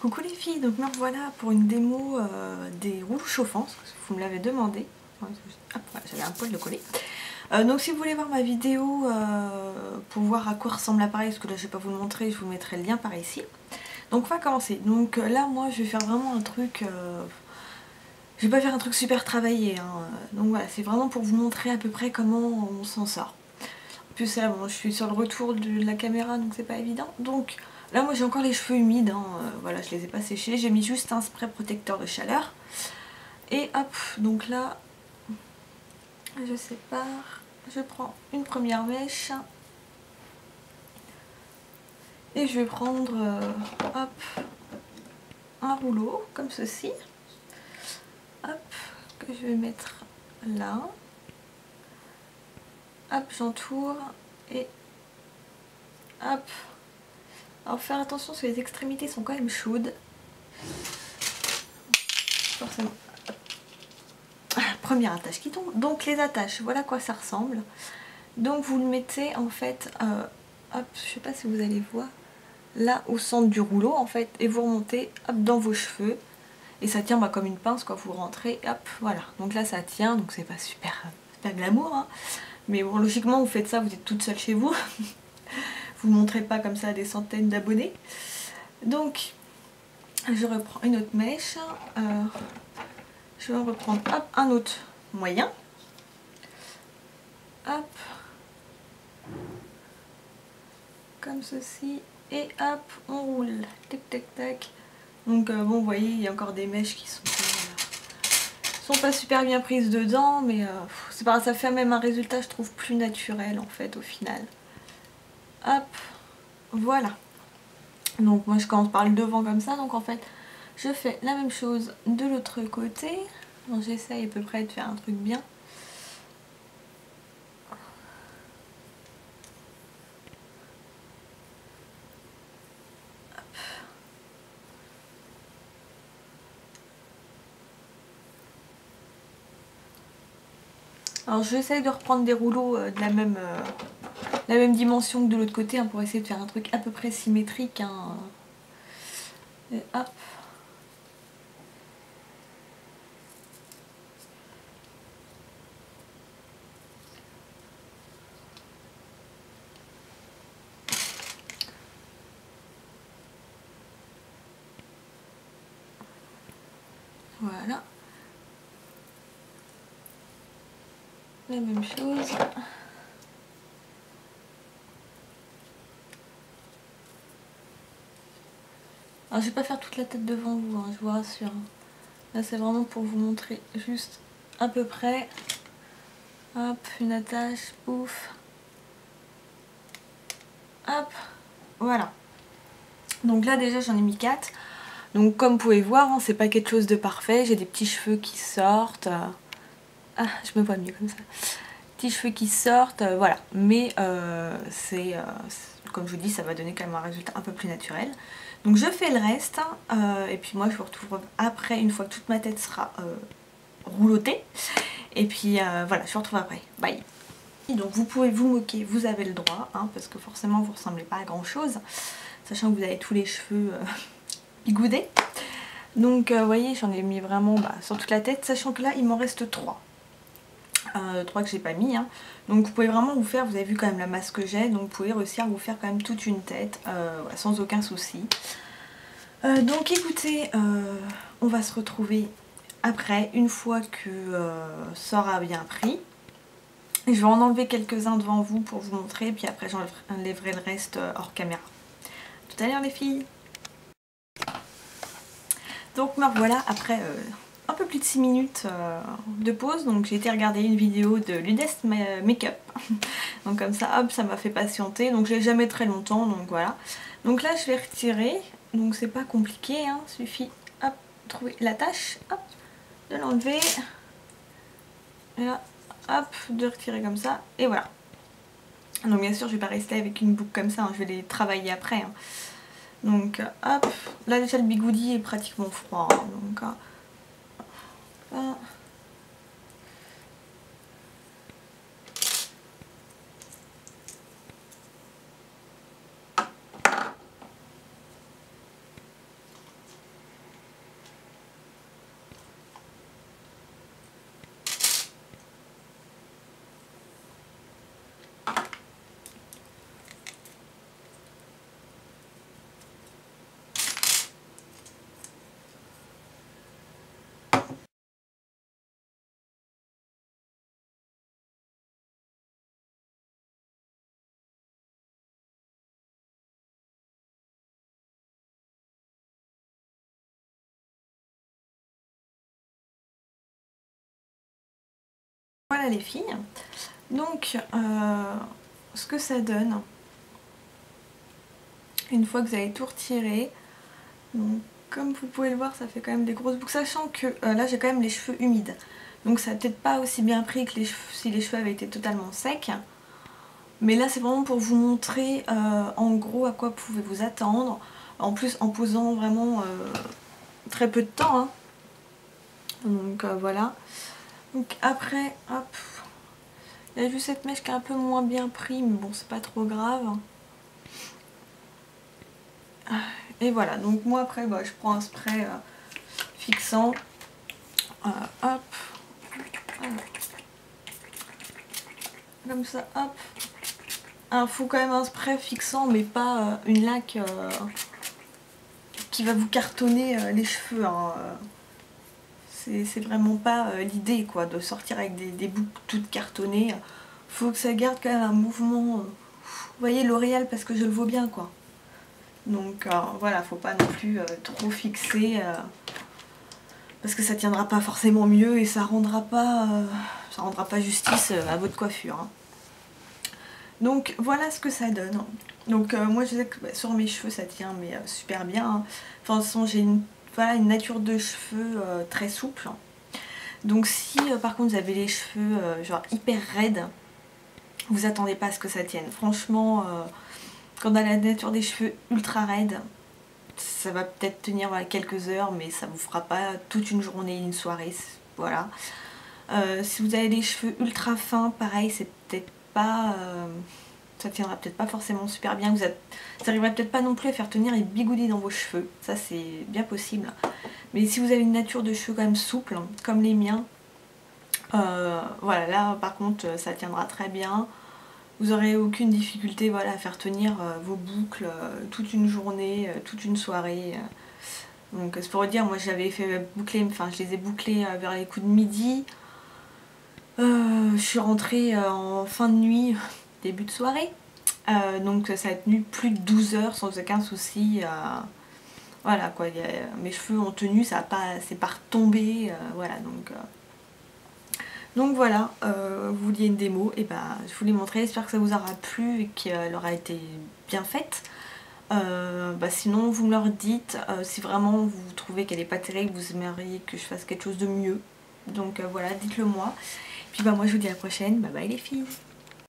Coucou les filles, donc me revoilà pour une démo des rouleaux chauffants, parce que vous me l'avez demandé. Hop, voilà, j'avais un poil de coller. Donc si vous voulez voir ma vidéo pour voir à quoi ressemble l'appareil, parce que là je vais pas vous le montrer, je vous mettrai le lien par ici. Donc on va commencer. Donc là moi je vais faire vraiment un truc, je vais pas faire un truc super travaillé, hein. Donc voilà, c'est vraiment pour vous montrer à peu près comment on s'en sort. En plus là, bon, je suis sur le retour de la caméra donc c'est pas évident. Donc là moi j'ai encore les cheveux humides, hein. Voilà, je les ai pas séchés, j'ai mis juste un spray protecteur de chaleur. Et hop, donc là, je sépare, je prends une première mèche. Et je vais prendre hop, un rouleau comme ceci. Hop, que je vais mettre là. Hop, j'entoure et hop. Alors faire attention parce que les extrémités sont quand même chaudes. Forcément. Première attache qui tombe. Donc les attaches, voilà à quoi ça ressemble. Donc vous le mettez en fait, hop, je sais pas si vous allez voir, là au centre du rouleau en fait, et vous remontez hop dans vos cheveux. Et ça tient comme une pince quand vous rentrez, hop, voilà. Donc là ça tient, donc c'est pas super glamour, hein. Mais bon, logiquement vous faites ça, vous êtes toute seule chez vous. Vous ne montrez pas comme ça à des centaines d'abonnés. Donc je reprends une autre mèche. Je vais reprendre hop, un autre moyen. Hop. Comme ceci. Et hop, on roule. Tac tac tac. Donc bon, vous voyez, il y a encore des mèches qui sont pas super bien prises dedans, mais c'est pas grave, ça fait même un résultat, je trouve, plus naturel en fait au final. Hop, voilà. Donc moi je commence par le devant comme ça, donc en fait je fais la même chose de l'autre côté. J'essaye à peu près de faire un truc bien. Alors j'essaye de reprendre des rouleaux de la même dimension que de l'autre côté, hein, pour essayer de faire un truc à peu près symétrique, hein. Et hop. Voilà. La même chose. Alors je vais pas faire toute la tête devant vous, hein, je vous rassure. Là c'est vraiment pour vous montrer juste à peu près. Hop, une attache, pouf. Hop, voilà. Donc là déjà j'en ai mis 4. Donc comme vous pouvez voir, hein, c'est pas quelque chose de parfait. J'ai des petits cheveux qui sortent. Ah, je me vois mieux comme ça. Petits cheveux qui sortent, voilà. Mais comme je vous dis, ça va donner quand même un résultat un peu plus naturel. Donc je fais le reste, et puis moi je vous retrouve après, une fois que toute ma tête sera roulottée. Et puis voilà, je vous retrouve après. Bye. Et donc vous pouvez vous moquer, vous avez le droit, hein, parce que forcément vous ressemblez pas à grand chose, sachant que vous avez tous les cheveux bigoudés. Donc vous voyez, j'en ai mis vraiment sur toute la tête, sachant que là il m'en reste 3. 3 que j'ai pas mis, hein. Donc vous pouvez vraiment vous faire, vous avez vu quand même la masse que j'ai, donc vous pouvez réussir à vous faire quand même toute une tête sans aucun souci. Donc écoutez, on va se retrouver après, une fois que ça aura bien pris. Je vais en enlever quelques-uns devant vous pour vous montrer, puis après j'enlèverai le reste hors caméra. Tout à l'heure les filles. Donc me voilà après un peu plus de 6 minutes de pause. Donc j'ai été regarder une vidéo de Ludest Makeup. Donc comme ça, hop, ça m'a fait patienter. Donc je l'ai jamais très longtemps, donc voilà. Donc là je vais retirer. Donc c'est pas compliqué, hein. Suffit, hop, de trouver l'attache, hop, de l'enlever. Et là, hop, de retirer comme ça. Et voilà. Donc bien sûr je vais pas rester avec une boucle comme ça, hein. Je vais les travailler après, hein. Donc hop, là déjà le bigoudi est pratiquement froid, hein. Donc voilà les filles. Donc ce que ça donne, une fois que vous avez tout retiré, donc comme vous pouvez le voir, ça fait quand même des grosses boucles, sachant que là j'ai quand même les cheveux humides. Donc ça n'a peut-être pas aussi bien pris que si les cheveux avaient été totalement secs. Mais là c'est vraiment pour vous montrer en gros à quoi vous pouvez vous attendre. En plus en posant vraiment très peu de temps. Hein. Donc voilà. Donc après, hop. Il y a juste cette mèche qui est un peu moins bien pris, mais bon c'est pas trop grave. Et voilà, donc moi après bah, je prends un spray fixant. Hop. Comme ça, hop. Il faut quand même un spray fixant, mais pas une laque qui va vous cartonner les cheveux. Hein. C'est vraiment pas l'idée quoi, de sortir avec des boucles toutes cartonnées. Faut que ça garde quand même un mouvement. Vous voyez L'Oréal parce que je le vaux bien quoi. Donc voilà, faut pas non plus trop fixer. Parce que ça tiendra pas forcément mieux et ça rendra pas justice à votre coiffure. Hein. Donc voilà ce que ça donne. Donc moi je sais que bah, sur mes cheveux ça tient mais super bien. Hein. Enfin de toute façon j'ai une nature de cheveux très souple. Donc si par contre vous avez les cheveux genre hyper raides, vous attendez pas à ce que ça tienne. Franchement quand on a la nature des cheveux ultra raides, ça va peut-être tenir voilà, quelques heures mais ça vous fera pas toute une journée, une soirée. Voilà. Si vous avez les cheveux ultra fins, pareil c'est peut-être pas... ça tiendra peut-être pas forcément super bien. Ça n'arriverait peut-être pas non plus à faire tenir les bigoudis dans vos cheveux. Ça c'est bien possible. Mais si vous avez une nature de cheveux quand même souple, comme les miens, voilà, là par contre ça tiendra très bien. Vous n'aurez aucune difficulté voilà, à faire tenir vos boucles toute une journée, toute une soirée. Donc c'est pour vous dire, moi j'avais fait boucler, enfin je les ai bouclés vers les coups de midi. Je suis rentrée en fin de nuit, début de soirée. Donc ça a tenu plus de 12 heures sans aucun souci. Voilà quoi, mes cheveux ont tenu, c'est pas retombé. Voilà donc voilà, vous vouliez une démo, et ben je vous l'ai montré, j'espère que ça vous aura plu et qu'elle aura été bien faite. Sinon vous me le dites, si vraiment vous trouvez qu'elle n'est pas terrible, vous aimeriez que je fasse quelque chose de mieux. Donc voilà, dites-le moi. Puis moi je vous dis à la prochaine, bye bye les filles.